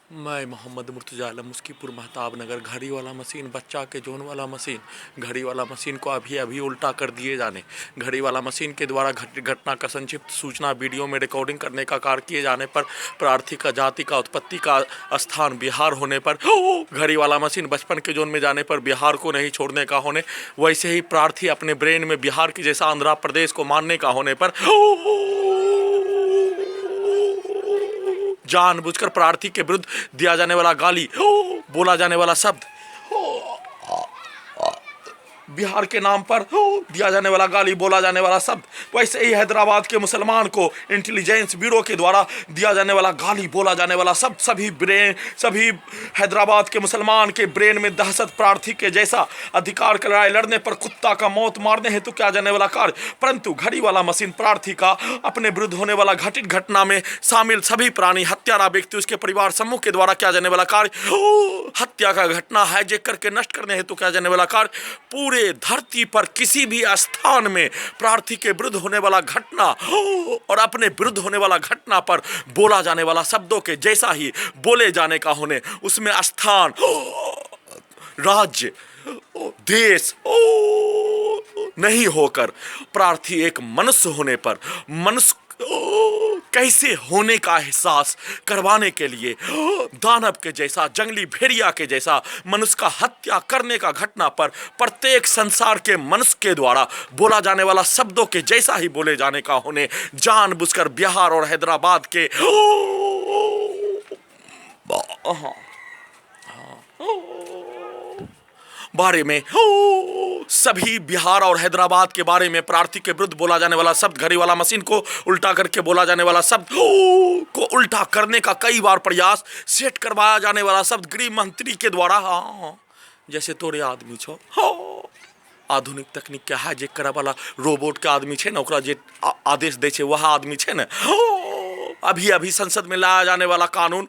मैं मोहम्मद मुर्तज़ा आलम मुस्कीपुर महताब नगर। घड़ी वाला मशीन, बच्चा के जोन वाला मशीन, घड़ी वाला मशीन को अभी अभी उल्टा कर दिए जाने, घड़ी वाला मशीन के द्वारा घटना का संक्षिप्त सूचना वीडियो में रिकॉर्डिंग करने का कार्य किए जाने पर प्रार्थी का जाति का उत्पत्ति का स्थान बिहार होने पर घड़ी वाला मशीन बचपन के जोन में जाने पर बिहार को नहीं छोड़ने का होने, वैसे ही प्रार्थी अपने ब्रेन में बिहार की जैसा आंध्र प्रदेश को मानने का होने पर जानबूझकर प्रार्थी के विरुद्ध दिया जाने वाला गाली, बोला जाने वाला शब्द, बिहार के नाम पर दिया जाने वाला गाली, बोला जाने वाला शब्द, वैसे ही हैदराबाद के मुसलमान को इंटेलिजेंस ब्यूरो के द्वारा दिया जाने वाला गाली, बोला जाने वाला शब्द, सभी हैदराबाद के मुसलमान के ब्रेन में दहशत, प्रार्थी के जैसा अधिकार की लड़ाई लड़ने पर कुत्ता का मौत मारने हेतु किया जाने वाला कार्य। परंतु घड़ी वाला मशीन प्रार्थी का अपने विरुद्ध होने वाला घटित घटना में शामिल सभी प्राणी, हत्यारा व्यक्ति, उसके परिवार समूह के द्वारा किया जाने वाला कार्य, हत्या का घटना हाईजैक करके नष्ट करने हेतु किया जाने वाला कार्य, पूरे धरती पर किसी भी स्थान में प्रार्थी के विरुद्ध होने वाला घटना और अपने विरुद्ध होने वाला घटना पर बोला जाने वाला शब्दों के जैसा ही बोले जाने का होने, उसमें स्थान, राज्य, देश नहीं होकर प्रार्थी एक मनुष्य होने पर मनुष्य कैसे होने का एहसास करवाने के लिए दानव के जैसा, जंगली भेड़िया के जैसा मनुष्य का हत्या करने का घटना पर प्रत्येक संसार के मनुष्य के द्वारा बोला जाने वाला शब्दों के जैसा ही बोले जाने का होने, जानबूझकर बिहार और हैदराबाद के बारे में, सभी बिहार और हैदराबाद के बारे में प्रार्थी के विरुद्ध बोला जाने वाला शब्द, घड़ी वाला मशीन को उल्टा करके बोला जाने वाला शब्द को उल्टा करने का कई बार प्रयास, सेट करवाया जाने वाला शब्द गृह मंत्री के द्वारा, जैसे तोरे आदमी छो, आधुनिक तकनीक के हाईजैक करा वाला रोबोट के आदमी छे ना, ओकरा जे आदेश दे छे वह आदमी छे ना, अभी अभी संसद में लाया जाने वाला कानून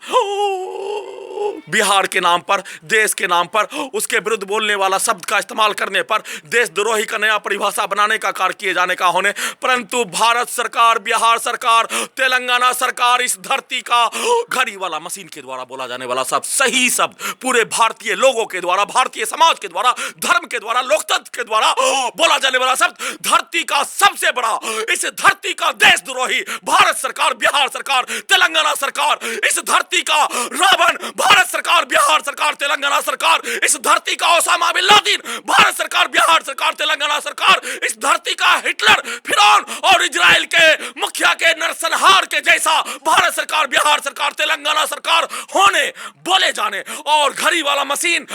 बिहार के नाम पर, देश के नाम पर उसके विरुद्ध बोलने वाला शब्द का इस्तेमाल करने पर देशद्रोही का नया परिभाषा बनाने का कार्य किए जाने का होने, परंतु भारत सरकार, बिहार सरकार, तेलंगाना सरकार, इस धरती का घड़ी वाला मशीन के द्वारा बोला जाने वाला शब्द, सही शब्द पूरे भारतीय लोगों के द्वारा, भारतीय समाज के द्वारा, धर्म के द्वारा, लोकतंत्र के द्वारा बोला जाने वाला शब्द, धरती का सबसे बड़ा, इस धरती का देशद्रोही भारत सरकार, बिहार सरकार, तेलंगाना सरकार, इस धरती का रावण भारत सरकार, बिहार सरकार, तेलंगाना सरकार, इस धरती का ओसामा बिन लादेन भारत सरकार, बिहार सरकार, तेलंगाना सरकार, इस धरती का हिटलर, फिरौन और इजराइल के मुखिया के नरसंहार के जैसा भारत सरकार, बिहार सरकार, तेलंगाना सरकार होने, बोले जाने, और घड़ी वाला मशीन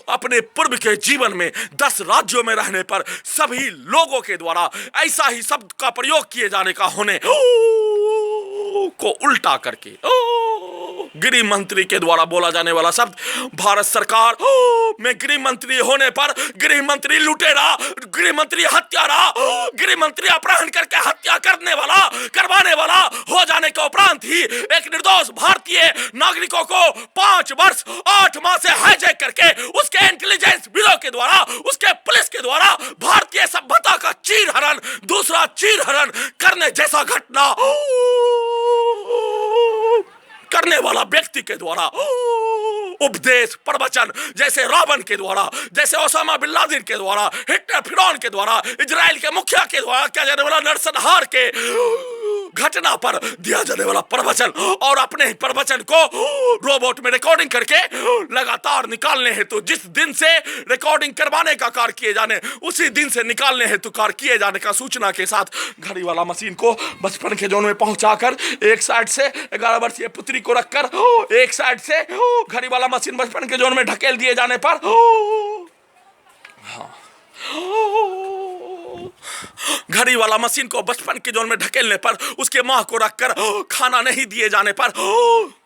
अपने पूर्व के जीवन में 10 राज्यों में रहने पर सभी लोगों के द्वारा ऐसा ही शब्द का प्रयोग किए जाने का होने को उल्टा करके गृह मंत्री के द्वारा बोला जाने वाला शब्द, भारत सरकार में गृह मंत्री होने पर गृह मंत्री लुटेरा, गृह मंत्री हत्यारा, गृह मंत्री अपहरण करके हत्या करवाने वाला हो जाने के उपरांत ही एक निर्दोष भारतीय नागरिकों को 5 वर्ष 8 माह से हाईजैक करके उसके इंटेलिजेंस ब्यूरो के द्वारा, उसके पुलिस के द्वारा भारतीय सभ्यता का चीरहरण, दूसरा चीरहरण करने जैसा घटना करने वाला व्यक्ति के द्वारा उपदेश, प्रवचन, जैसे रावण के द्वारा, जैसे ओसामा बिन लादेन के द्वारा, हिटलर, फिरौन के द्वारा, इजराइल के मुखिया के द्वारा किया जाने वाला नरसंहार के घटना पर दिया जाने वाला प्रवचन, और अपने ही प्रवचन को रोबोट में रिकॉर्डिंग करके लगातार निकालने हेतु, जिस दिन से रिकॉर्डिंड करवाने का कार्य किए जाने उसी दिन से निकालने हेतु कार्य किए जाने का सूचना के साथ घड़ी वाला मशीन को बचपन के जोन में पहुंचाकर एक साइड से 11 वर्षीय पुत्री को रखकर एक साइड से घड़ी वाला मशीन बचपन के जोन में ढकेल दिए जाने पर घड़ी वाला मशीन को बचपन के जोन में ढकेलने पर उसके मां को रखकर खाना नहीं दिए जाने पर,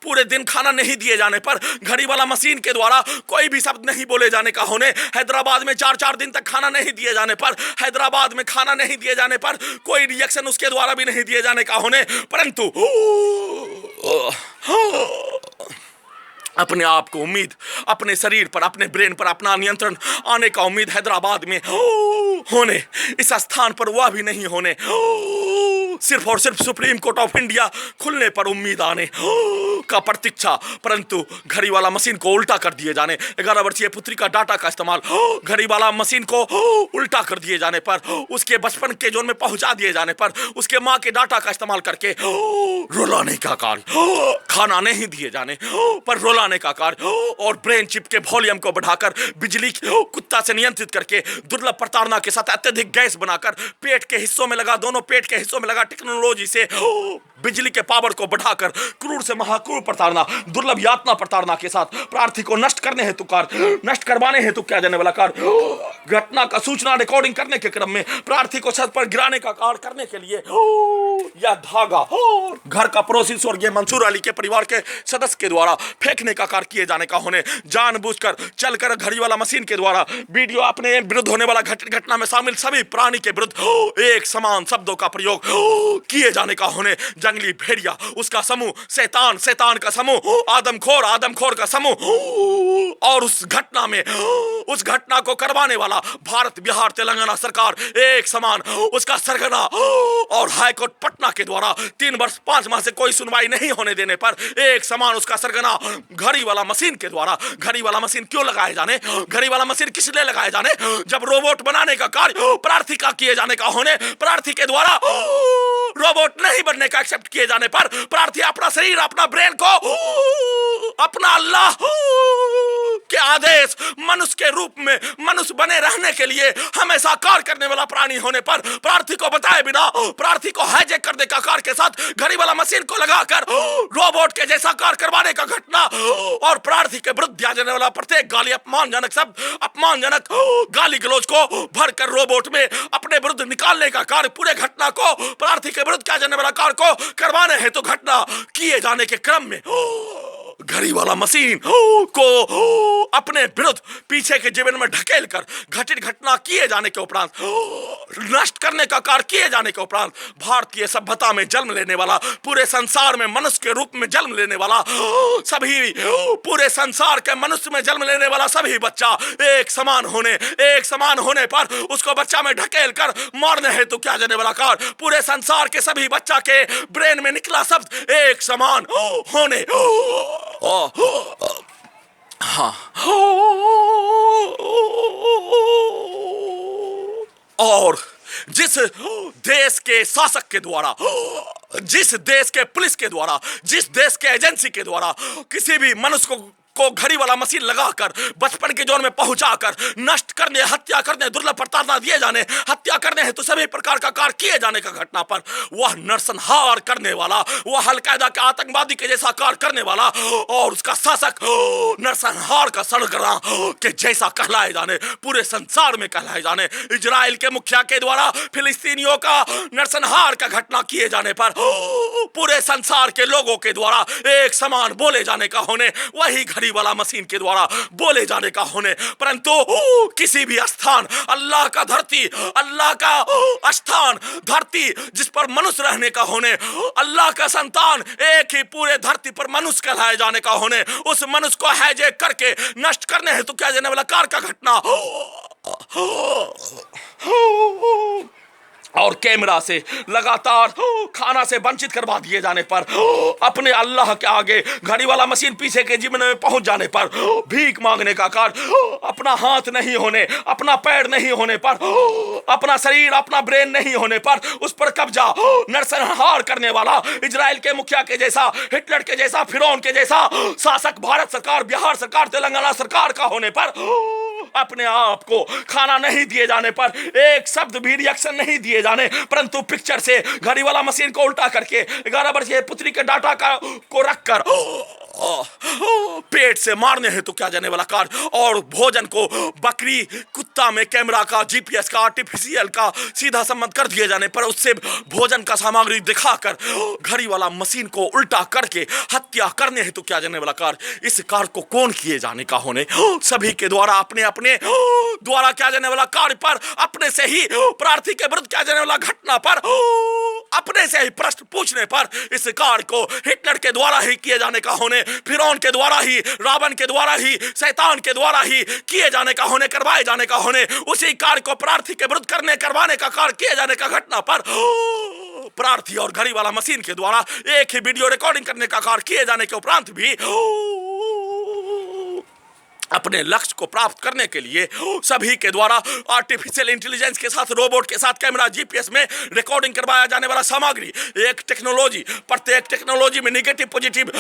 पूरे दिन खाना नहीं दिए जाने पर, घड़ी वाला मशीन के द्वारा कोई भी शब्द नहीं बोले जाने का होने, हैदराबाद में 4-4 दिन तक खाना नहीं दिए जाने पर, हैदराबाद में खाना नहीं दिए जाने पर कोई रिएक्शन उसके द्वारा भी नहीं दिए जाने का होने, परंतु अपने आप को उम्मीद, अपने शरीर पर, अपने ब्रेन पर अपना नियंत्रण आने का उम्मीद हैदराबाद में होने, इस स्थान पर वह भी नहीं होने, सिर्फ और सिर्फ सुप्रीम कोर्ट ऑफ इंडिया खुलने पर उम्मीद आने का प्रतीक्षा, परंतु घड़ी वाला मशीन को उल्टा कर दिए जाने, 11 वर्षीय पुत्री का डाटा का इस्तेमाल घड़ी वाला मशीन को उल्टा कर दिए जाने पर, उसके बचपन के जोन में पहुंचा दिए जाने पर, उसके मां के डाटा का इस्तेमाल करके रुलाने का कार्य, खाना नहीं दिए जाने पर रुलाने का कार्य, और ब्रेन चिप के वॉल्यूम को बढ़ाकर बिजली कुत्ता से नियंत्रित करके दुर्लभ प्रताड़ना के साथ अत्यधिक गैस बनाकर पेट के हिस्सों में लगा, दोनों पेट के हिस्सों में लगा टेक्नोलॉजी से बिजली के पावर को बढ़ाकर क्रूर से महाक्रूर प्रताड़ना, दुर्लभ यातना प्रताड़ना के साथ प्रार्थी को नष्ट करने हेतु कार्य, नष्ट करवाने हेतु किया जाने वाला कार्य, घटना का सूचना रिकॉर्डिंग करने के क्रम में प्रार्थी को छत पर गिराने का कार्य करने के लिए यह धागा घर का पड़ोसी स्वर्गीय मंसूर अली के परिवार के सदस्य के द्वारा फेंकने का कार्य किए जाने का होने, जानबूझकर चलकर घड़ी वाला मशीन के द्वारा वीडियो अपने विरुद्ध होने वाला घटना में शामिल सभी प्राणी के विरुद्ध एक समान शब्दों का प्रयोग किए जाने का होने, जंगली भेड़िया उसका समूह, शैतान शैतान का समूह, आदमखोर आदमखोर का समूह, और उस घटना में उस घटना को करवाने वाला भारत बिहार तेलंगाना सरकार एक समान, उसका सरगना और हाईकोर्ट पटना के द्वारा 3 वर्ष 5 माह से कोई सुनवाई नहीं होने देने पर एक समान उसका सरगना घड़ी वाला मशीन के द्वारा, घड़ी वाला मशीन क्यों लगाए जाने, घड़ी वाला मशीन किस लिए लगाए जाने, जब रोबोट बनाने का कार्य प्रार्थी का किए जाने का होने, प्रार्थी के द्वारा रोबोट नहीं बनने का एक्सेप्ट किए जाने पर प्रार्थी अपना शरीर, अपना ब्रेन को अपना अल्लाह के आदेश मनुष्य के रूप में मनुष्य बने रहने के लिए हमेशा कार्य करने वाला प्राणी होने पर प्रार्थी को बताए बिना प्रार्थी को हाईजैक करने का कार्य के साथ घड़ी वाला मशीन को लगाकर रोबोट के जैसा कार्य करवाने का घटना, और प्रार्थी के विरुद्ध दिया जाने वाला प्रत्येक गाली, अपमानजनक शब्द, अपमानजनक गाली गलौज को भरकर रोबोट में अपने विरुद्ध निकालने का कार्य, पूरे घटना को प्रार्थी के विरुद्ध किया जाने वाला कार्य को करवाने हेतु घटना किए जाने के क्रम में घड़ी वाला मशीन को अपने विरुद्ध पीछे के जीवन में ढकेल कर घटित घटना किए जाने के उपरांत, नष्ट करने का कार्य किए जाने के उपरांत भारतीय सभ्यता में जन्म लेने वाला, पूरे संसार में मनुष्य के रूप में जन्म लेने वाला सभी, पूरे संसार के मनुष्य में जन्म लेने वाला सभी बच्चा एक समान होने पर उसको बच्चा में ढकेल कर मारने हेतु किया जाने वाला कार्य, पूरे संसार के सभी बच्चा के ब्रेन में निकला शब्द एक समान होने, हाँ, और जिस देश के शासक के द्वारा, जिस देश के पुलिस के द्वारा, जिस देश के एजेंसी के द्वारा किसी भी मनुष्य को घड़ी वाला मशीन लगाकर बचपन के जोन में पहुंचाकर नष्ट करने, हत्या करने, दुर्लभ प्रताड़ना दिए जाने, हत्या करने हेतु सभी प्रकार का कार्य किए जाने का घटना पर वह नरसंहार करने वाला, वह अल-कायदा के आतंकवादी के जैसा कार्य करने वाला और उसका शासक नरसंहार का सरगना के जैसा कहलाए जाने, पूरे संसार में कहलाए जाने, इजराइल के मुखिया के द्वारा फिलिस्तीनियों का नरसंहार का घटना किए जाने पर पूरे संसार के लोगों के द्वारा एक समान बोले जाने का होने, वही घड़ी वाला मशीन के द्वारा बोले जाने का होने, परंतु किसी भी स्थान, अल्लाह का धरती, अल्लाह का स्थान, धरती जिस पर मनुष्य रहने का होने, अल्लाह का संतान एक ही पूरे धरती पर मनुष्य कहलाए जाने का होने, उस मनुष्य को हाईजैक करके नष्ट करने हेतु किया जाने वाला कार्य का घटना और कैमरा से लगातार खाना से वंचित करवा दिए जाने पर, अपने अल्लाह के आगे घड़ी वाला मशीन पीछे के जीवन में पहुंच जाने पर भीख मांगने का कार्य, अपना हाथ नहीं होने, अपना पैर नहीं होने पर, अपना शरीर, अपना ब्रेन नहीं होने पर उस पर कब्जा, नरसंहार करने वाला इजराइल के मुखिया के जैसा, हिटलर के जैसा, फिरौन के जैसा शासक भारत सरकार, बिहार सरकार, तेलंगाना सरकार का होने पर अपने आप को खाना नहीं दिए जाने पर, एक शब्द भी रिएक्शन नहीं दिए जाने, परंतु पिक्चर से घड़ी वाला मशीन को उल्टा करके 11 वर्षीय पुत्री के डाटा को रखकर पेट से मारने हेतु किया जाने वाला कार्य, और भोजन को बकरी कुत्ता में कैमरा का, जीपीएस का, आर्टिफिशियल का सीधा संबंध कर दिए जाने पर उससे भोजन का सामग्री दिखाकर घड़ी वाला मशीन को उल्टा करके हत्या करने हेतु किया जाने वाला कार्य, इस कार्य को कौन किए जाने का होने, सभी के द्वारा अपने अपने द्वारा किया जाने वाला कार्य पर, अपने से ही प्रार्थी के विरुद्ध किया जाने वाला घटना पर अपने से ही प्रश्न पूछने पर इस कार्य को हिटलर के द्वारा ही किए जाने का होने, फिरौन के द्वारा ही, रावण के द्वारा ही, शैतान के द्वारा ही किए जाने का होने, करवाए जाने का होने, उसी कार्य को प्रार्थी के विरुद्ध करवाने का कार्य किए जाने का घटना पर प्रार्थी और घड़ी वाला मशीन के द्वारा एक ही वीडियो रिकॉर्डिंग करने का कार्य किए जाने के उपरांत भी अपने लक्ष्य को प्राप्त करने के लिए सभी के द्वारा आर्टिफिशियल इंटेलिजेंस के साथ, रोबोट के साथ, कैमरा, जीपीएस में रिकॉर्डिंग करवाया जाने वाला सामग्री, एक टेक्नोलॉजी, प्रत्येक टेक्नोलॉजी में निगेटिव पॉजिटिव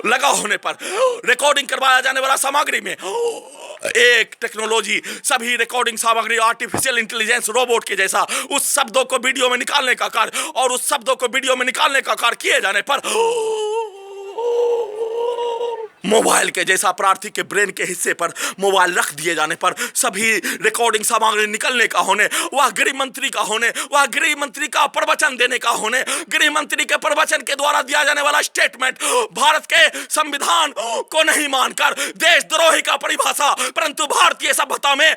लगा होने पर रिकॉर्डिंग करवाया जाने वाला सामग्री में एक टेक्नोलॉजी, सभी रिकॉर्डिंग सामग्री आर्टिफिशियल इंटेलिजेंस रोबोट के जैसा उस शब्दों को वीडियो में निकालने का कार्य और उस शब्दों को वीडियो में निकालने का कार्य किए जाने पर मोबाइल के जैसा प्रार्थी के ब्रेन के हिस्से पर मोबाइल रख दिए जाने पर सभी रिकॉर्डिंग सामग्री निकलने का होने, वह गृह मंत्री का होने, वह गृह मंत्री का प्रवचन देने का होने, गृह मंत्री के प्रवचन के द्वारा दिया जाने वाला स्टेटमेंट भारत के संविधान को नहीं मानकर देशद्रोही का परिभाषा, परंतु भारतीय सभ्यता में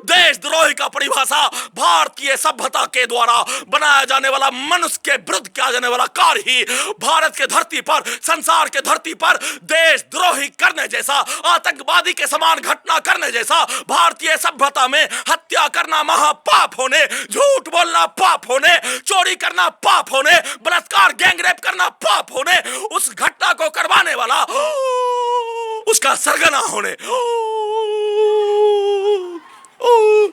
देशद्रोही का परिभाषा भारतीय सभ्यता के द्वारा बनाया जाने वाला मनुष्य के विरुद्ध किया जाने वाला कार्य ही भारत के धरती पर, संसार के धरती पर देशद्रोही करने जैसा, आतंकवादी के समान घटना करने जैसा, भारतीय सभ्यता में हत्या करना महापाप होने, झूठ बोलना पाप होने, चोरी करना पाप होने, बलात्कार गैंगरेप करना पाप होने, उस घटना को करवाने वाला उसका सरगना होने,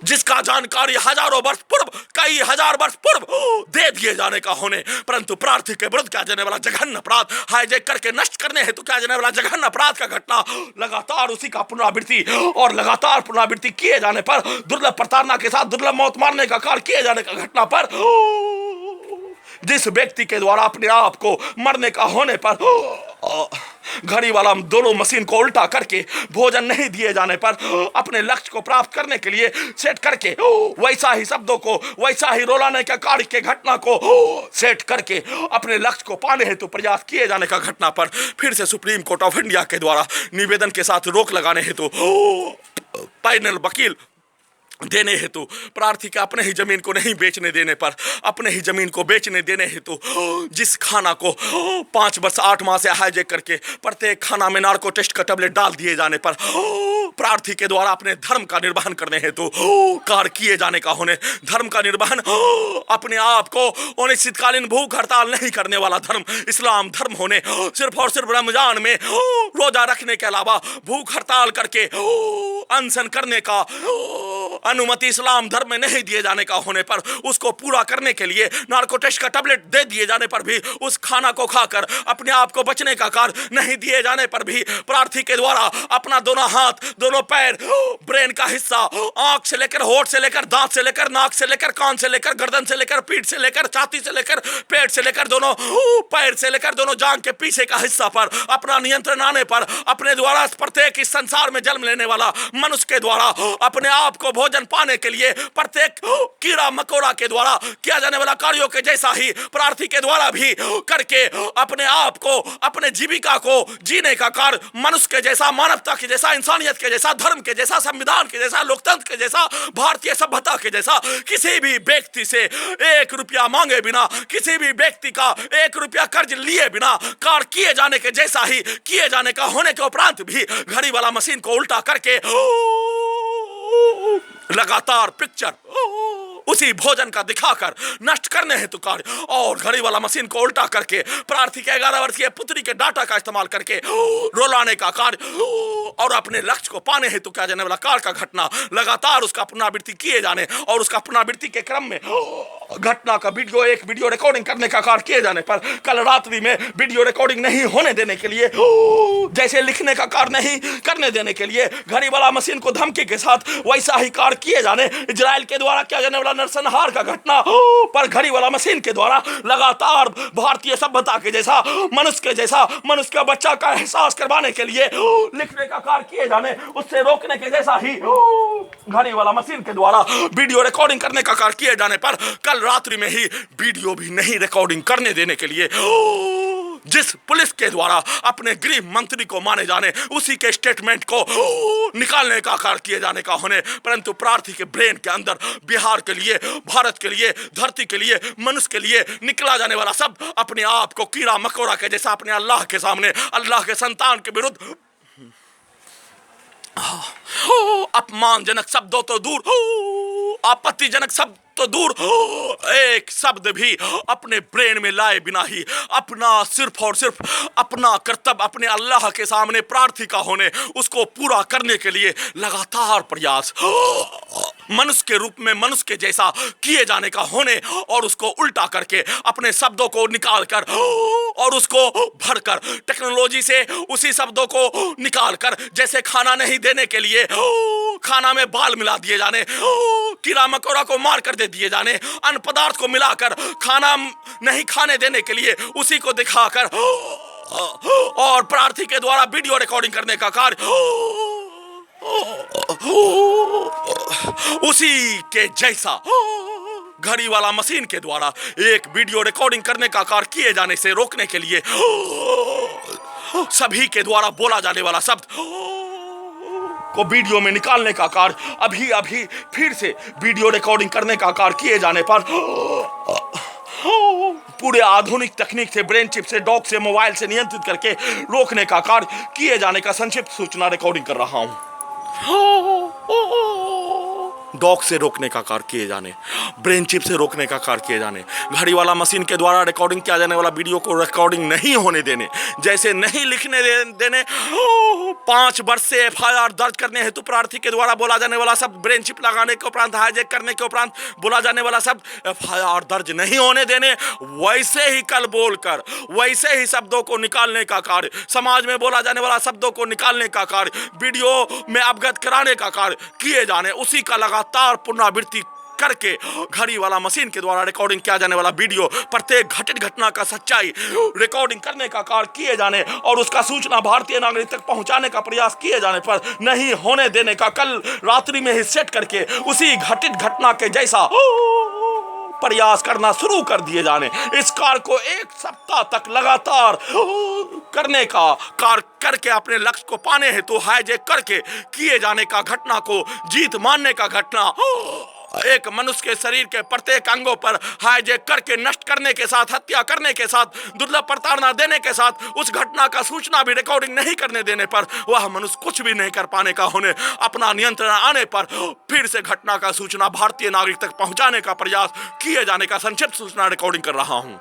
जिसका जानकारी हजारों वर्ष पूर्व, कई हजार वर्ष पूर्व दे दिए जाने का होने, परंतु प्रार्थी के विरुद्ध किया जाने वाला जघन्य अपराध, हाईजैक करके नष्ट करने हेतु किया जाने वाला जघन्य अपराध का घटना लगातार उसी का पुनरावृत्ति और लगातार पुनरावृत्ति किए जाने पर, दुर्लभ प्रताड़ना के साथ दुर्लभ मौत मारने का कार्य किए जाने का घटना पर जिस व्यक्ति के द्वारा अपने आप को मरने का होने पर घड़ी वाला दोनों मशीन को उल्टा करके भोजन नहीं दिए जाने पर अपने लक्ष्य को प्राप्त करने के लिए सेट करके वैसा ही शब्दों को, वैसा ही रोलाने के कार्य के घटना को सेट करके अपने लक्ष्य को पाने हेतु प्रयास किए जाने का घटना पर फिर से सुप्रीम कोर्ट ऑफ इंडिया के द्वारा निवेदन के साथ रोक लगाने हेतु पैनल वकील देने हेतु प्रार्थी के अपने ही जमीन को नहीं बेचने देने पर, अपने ही जमीन को बेचने देने हेतु जिस खाना को 5 वर्ष 8 माह से हाईजैक करके प्रत्येक खाना में नार्को टेस्ट का टैबलेट डाल दिए जाने पर प्रार्थी के द्वारा अपने धर्म का निर्वहन करने हेतु कार्य किए जाने का होने, धर्म का निर्वहन अपने आप को अनिश्चितकालीन भूख हड़ताल नहीं करने वाला धर्म इस्लाम धर्म होने, सिर्फ और सिर्फ रमजान में रोजा रखने के अलावा भूख हड़ताल करके अनशन करने का अनुमति इस्लाम धर्म में नहीं दिए जाने का होने पर उसको पूरा करने के लिए नार्को टेस्ट का टैबलेट दे दिए जाने पर भी उस खाना को खाकर अपने आप को बचने का कार्य नहीं दिए जाने पर भी प्रार्थी के द्वारा अपना दोनों हाथ, दोनों पैर, ब्रेन का हिस्सा, आंख से लेकर होठ से लेकर दांत से लेकर नाक से लेकर कान से लेकर गर्दन से लेकर पीठ से लेकर छाती से लेकर पेट से लेकर दोनों पैर से लेकर दोनों जांघ के पीछे का हिस्सा पर अपना नियंत्रण आने पर अपने द्वारा प्रत्येक इस संसार में जन्म लेने वाला मनुष्य के द्वारा अपने आप को भोजन पाने के लिए प्रत्येक कीड़ा मकोड़ा के द्वारा किया जाने वाला कार्यों के जैसा ही प्रार्थी के द्वारा भी करके अपने आप को, अपने जीविका को जीने का कार्य मनुष्य के जैसा, मानवता के जैसा, इंसानियत के जैसा, धर्म के जैसा, संविधान के जैसा, लोकतंत्र के जैसा, भारतीय सभ्यता के जैसा किसी भी व्यक्ति से 1 रुपया मांगे बिना, किसी भी व्यक्ति का 1 रुपया कर्ज लिए बिना कार्य किए जाने के जैसा ही किए जाने का होने के उपरांत भी घड़ी वाला मशीन को उल्टा करके लगातार पिक्चर उसी भोजन का दिखाकर नष्ट करने हेतु कार्य और घड़ी वाला मशीन को उल्टा करके प्रार्थी के 11 वर्षीय पुत्री के डाटा का इस्तेमाल करके रोलाने का कार्य और अपने लक्ष्य को पाने हेतु किया जाने वाला कार्य का घटना लगातार उसका पुनरावृत्ति किए जाने और उसका पुनरावृत्ति के क्रम में घटना का एक वीडियो रिकॉर्डिंग करने का कार्य किए जाने पर कल रात्रि में वीडियो रिकॉर्डिंग नहीं होने देने के लिए, जैसे लिखने का कार्य नहीं करने देने के लिए घड़ी वाला मशीन को धमकी के साथ वैसा ही कार्य किए जाने इजराइल के द्वारा किया जाने वाला नरसंहार का घटना पर घड़ी वाला मशीन के द्वारा लगातार भारतीय सभ्यता के जैसा, मनुष्य के जैसा, मनुष्य का बच्चा का एहसास करवाने के लिए लिखने का कार्य किए जाने, उससे रोकने के जैसा ही घड़ी वाला मशीन के द्वारा वीडियो रिकॉर्डिंग करने का कार्य किए जाने पर कल रात्रि में ही वीडियो भी नहीं रिकॉर्डिंग करने देने के लिए जिस पुलिस के द्वारा अपने गृह मंत्री को माने जाने उसी के स्टेटमेंट को निकालने का कार्य किए जाने का होने, परंतु प्रार्थी के ब्रेन के अंदर बिहार के लिए, भारत के लिए, धरती के लिए, मनुष्य के लिए निकला जाने वाला शब्द अपने आप को कीड़ा मकोड़ा के जैसा अपने अल्लाह के सामने, अल्लाह के संतान के विरुद्ध अपमानजनक शब्दों तो दूर आपत्तिजनक शब्द तो दूर एक शब्द भी अपने ब्रेन में लाए बिना ही अपना सिर्फ और सिर्फ अपना कर्तव्य अपने अल्लाह के सामने प्रार्थी का होने उसको पूरा करने के लिए लगातार प्रयास मनुष्य के रूप में मनुष्य के जैसा किए जाने का होने और उसको उल्टा करके अपने शब्दों को निकाल कर और उसको भरकर टेक्नोलॉजी से उसी शब्दों को निकाल कर जैसे खाना नहीं देने के लिए खाना में बाल मिला दिए जाने, कीड़ा मकोड़ा को मार कर दे दिए जाने, अन्न पदार्थ को मिलाकर खाना नहीं खाने देने के लिए उसी को दिखाकर और प्रार्थी के द्वारा वीडियो रिकॉर्डिंग करने का कार्य उसी के जैसा घड़ी वाला मशीन के द्वारा एक वीडियो रिकॉर्डिंग करने का कार्य किए जाने से रोकने के लिए सभी के द्वारा बोला जाने वाला शब्द को वीडियो में निकालने का कार्य अभी अभी फिर से वीडियो रिकॉर्डिंग करने का कार्य किए जाने पर पूरे आधुनिक तकनीक से ब्रेन चिप से डॉग से मोबाइल से नियंत्रित करके रोकने का कार्य किए जाने का संक्षिप्त सूचना रिकॉर्डिंग कर रहा हूं। डॉग से रोकने का कार्य किए जाने, ब्रेन चिप से रोकने का कार्य किए जाने, घड़ी वाला मशीन के द्वारा रिकॉर्डिंग किया जाने वाला वीडियो को रिकॉर्डिंग नहीं होने देने, जैसे नहीं लिखने देने 5 वर्ष से एफआईआर दर्ज करने हेतु प्रार्थी के द्वारा बोला जाने वाला शब्द ब्रेन चिप लगाने के उपरांत हाईजैक करने के उपरांत बोला जाने वाला शब्द एफआईआर दर्ज नहीं होने देने, वैसे ही कल बोलकर वैसे ही शब्दों को निकालने का कार्य, समाज में बोला जाने वाला शब्दों को निकालने का कार्य, वीडियो में अवगत कराने का कार्य किए जाने, उसी का लगातार पुनरावृत्ति करके घड़ी वाला मशीन के द्वारा रिकॉर्डिंग किया जाने वाला वीडियो प्रत्येक घटित घटना का सच्चाई रिकॉर्डिंग करने का कार्य किए जाने और उसका सूचना भारतीय नागरिक तक पहुंचाने का प्रयास किए जाने पर नहीं होने देने का कल रात्रि में ही सेट करके उसी घटित घटना के जैसा प्रयास करना शुरू कर दिए जाने, इस कार्य को 1 सप्ताह तक लगातार करने का कार्य करके अपने लक्ष्य को पाने हेतु हाईजैक करके किए जाने का घटना को जीत मानने का घटना एक मनुष्य के शरीर के प्रत्येक अंगों पर हाईजैक करके नष्ट करने के साथ हत्या करने के साथ दुर्लभ प्रताड़ना देने के साथ उस घटना का सूचना भी रिकॉर्डिंग नहीं करने देने पर वह मनुष्य कुछ भी नहीं कर पाने का होने अपना नियंत्रण आने पर फिर से घटना का सूचना भारतीय नागरिक तक पहुंचाने का प्रयास किए जाने का संक्षिप्त सूचना रिकॉर्डिंग कर रहा हूं।